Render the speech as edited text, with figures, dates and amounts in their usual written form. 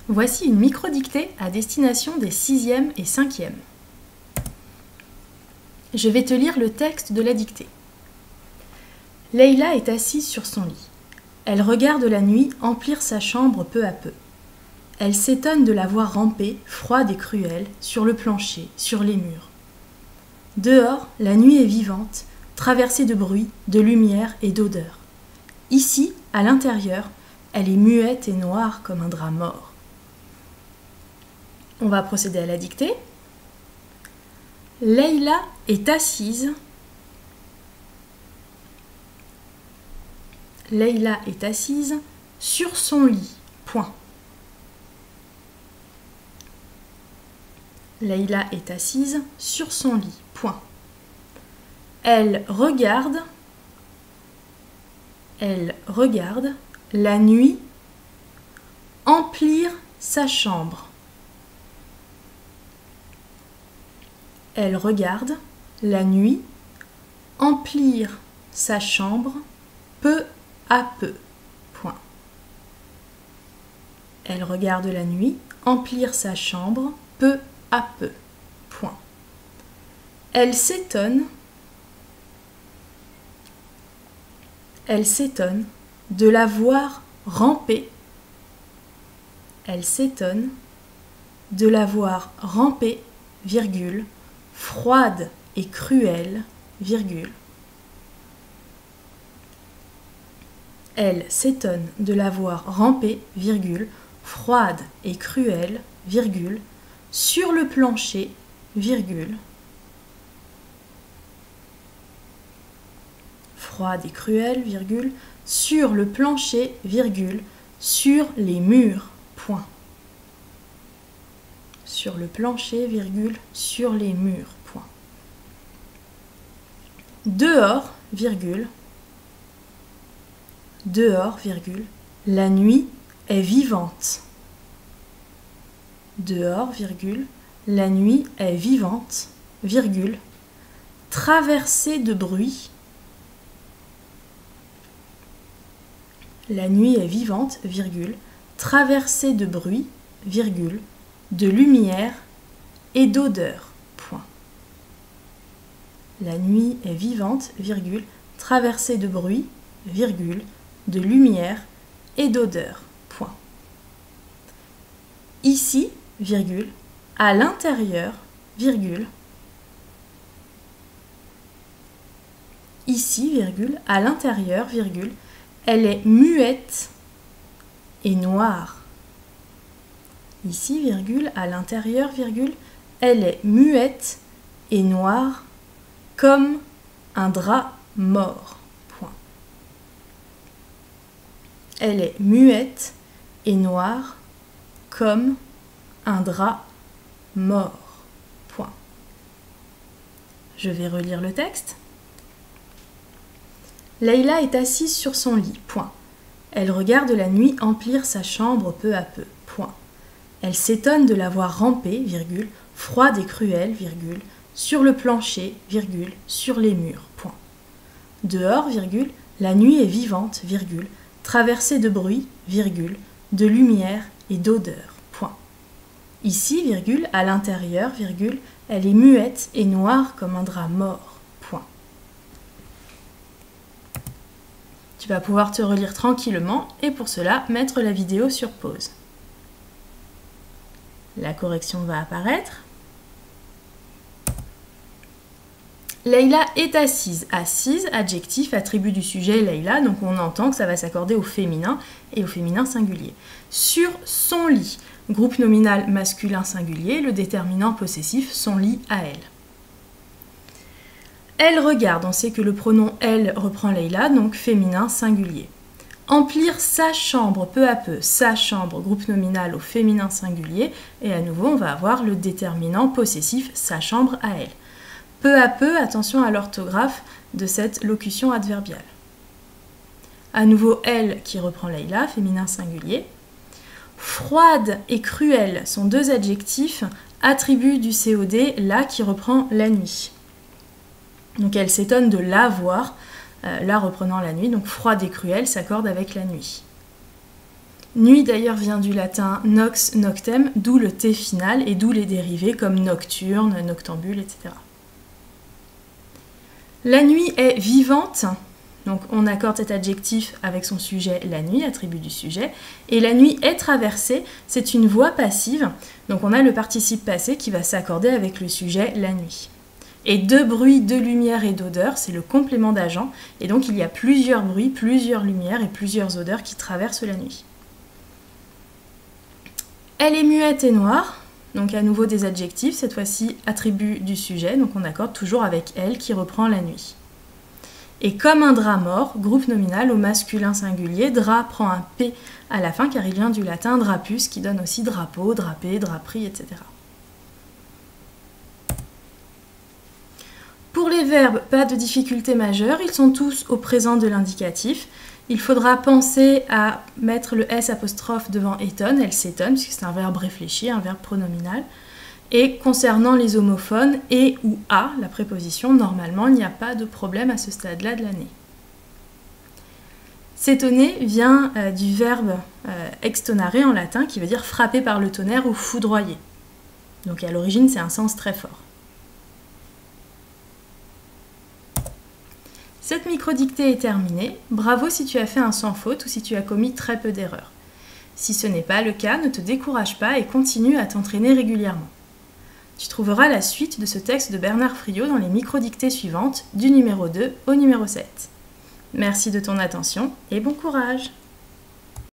Voici une micro-dictée à destination des 6e et 5e. Je vais te lire le texte de la dictée. Leïla est assise sur son lit. Elle regarde la nuit emplir sa chambre peu à peu. Elle s'étonne de la voir ramper, froide et cruelle, sur le plancher, sur les murs. Dehors, la nuit est vivante, traversée de bruit, de lumière et d'odeur. Ici, à l'intérieur, elle est muette et noire comme un drap mort. On va procéder à la dictée. Leïla est assise. Leïla est assise sur son lit. Point. Leïla est assise sur son lit. Point. Elle regarde la nuit emplir sa chambre. Elle regarde la nuit emplir sa chambre peu à peu. Point. Elle regarde la nuit emplir sa chambre peu à peu. Point. Elle s'étonne de la voir ramper. Elle s'étonne de la voir ramper, virgule, froide et cruelle, virgule. Elle s'étonne de la voir ramper, virgule, froide et cruelle, virgule, sur le plancher, virgule. Froide et cruelle, virgule, sur le plancher, virgule, sur les murs, point. Sur le plancher, virgule, sur les murs, point. Dehors, virgule, la nuit est vivante. Dehors, virgule, la nuit est vivante, virgule, traversée de bruit. La nuit est vivante, virgule, traversée de bruit, virgule, de lumière et d'odeur, point. La nuit est vivante, virgule, traversée de bruit, virgule, de lumière et d'odeur, point. Ici, virgule, à l'intérieur, virgule, ici, virgule, à l'intérieur, virgule, elle est muette et noire. Ici, virgule, à l'intérieur, virgule, elle est muette et noire comme un drap mort. Point. Elle est muette et noire comme un drap mort. Point. Je vais relire le texte. Leïla est assise sur son lit. Point. Elle regarde la nuit emplir sa chambre peu à peu. Point. Elle s'étonne de la voir ramper, virgule, froide et cruelle, virgule, sur le plancher, virgule, sur les murs. Point. Dehors, virgule, la nuit est vivante, virgule, traversée de bruit, virgule, de lumière et d'odeur. Point. Ici, virgule, à l'intérieur, virgule, elle est muette et noire comme un drap mort. Point. Tu vas pouvoir te relire tranquillement et pour cela, mettre la vidéo sur pause. La correction va apparaître. Leïla est assise. Assise, adjectif, attribut du sujet Leïla, donc on entend que ça va s'accorder au féminin et au féminin singulier. Sur son lit, groupe nominal masculin singulier, le déterminant possessif, son lit à elle. Elle regarde, on sait que le pronom elle reprend Leïla, donc féminin singulier. Emplir sa chambre peu à peu, sa chambre, groupe nominal au féminin singulier, et à nouveau on va avoir le déterminant possessif, sa chambre à elle. Peu à peu, attention à l'orthographe de cette locution adverbiale. À nouveau elle qui reprend Leïla, féminin singulier. Froide et cruelle sont deux adjectifs, attributs du COD, la qui reprend la nuit. Donc elle s'étonne de la voir, la reprenant la nuit, donc froide et cruelle s'accorde avec la nuit. Nuit d'ailleurs vient du latin nox, noctem, d'où le T final et d'où les dérivés comme nocturne, noctambule, etc. La nuit est vivante, donc on accorde cet adjectif avec son sujet la nuit, attribut du sujet, et la nuit est traversée, c'est une voie passive, donc on a le participe passé qui va s'accorder avec le sujet la nuit. Et de bruit, de lumière et d'odeur, c'est le complément d'agent, et donc il y a plusieurs bruits, plusieurs lumières et plusieurs odeurs qui traversent la nuit. Elle est muette et noire, donc à nouveau des adjectifs, cette fois-ci attribut du sujet, donc on accorde toujours avec elle qui reprend la nuit. Et comme un drap mort, groupe nominal au masculin singulier, drap prend un P à la fin car il vient du latin drapus qui donne aussi drapeau, drapé, draperie, etc. Pour les verbes, pas de difficulté majeure, ils sont tous au présent de l'indicatif. Il faudra penser à mettre le S apostrophe devant étonne, elle s'étonne, puisque c'est un verbe réfléchi, un verbe pronominal. Et concernant les homophones, et ou a, la préposition, normalement, il n'y a pas de problème à ce stade-là de l'année. S'étonner vient du verbe extonare en latin, qui veut dire frapper par le tonnerre ou foudroyer. Donc à l'origine, c'est un sens très fort. Cette microdictée est terminée. Bravo si tu as fait un sans faute ou si tu as commis très peu d'erreurs. Si ce n'est pas le cas, ne te décourage pas et continue à t'entraîner régulièrement. Tu trouveras la suite de ce texte de Bernard Friot dans les microdictées suivantes, du numéro 2 au numéro 7. Merci de ton attention et bon courage!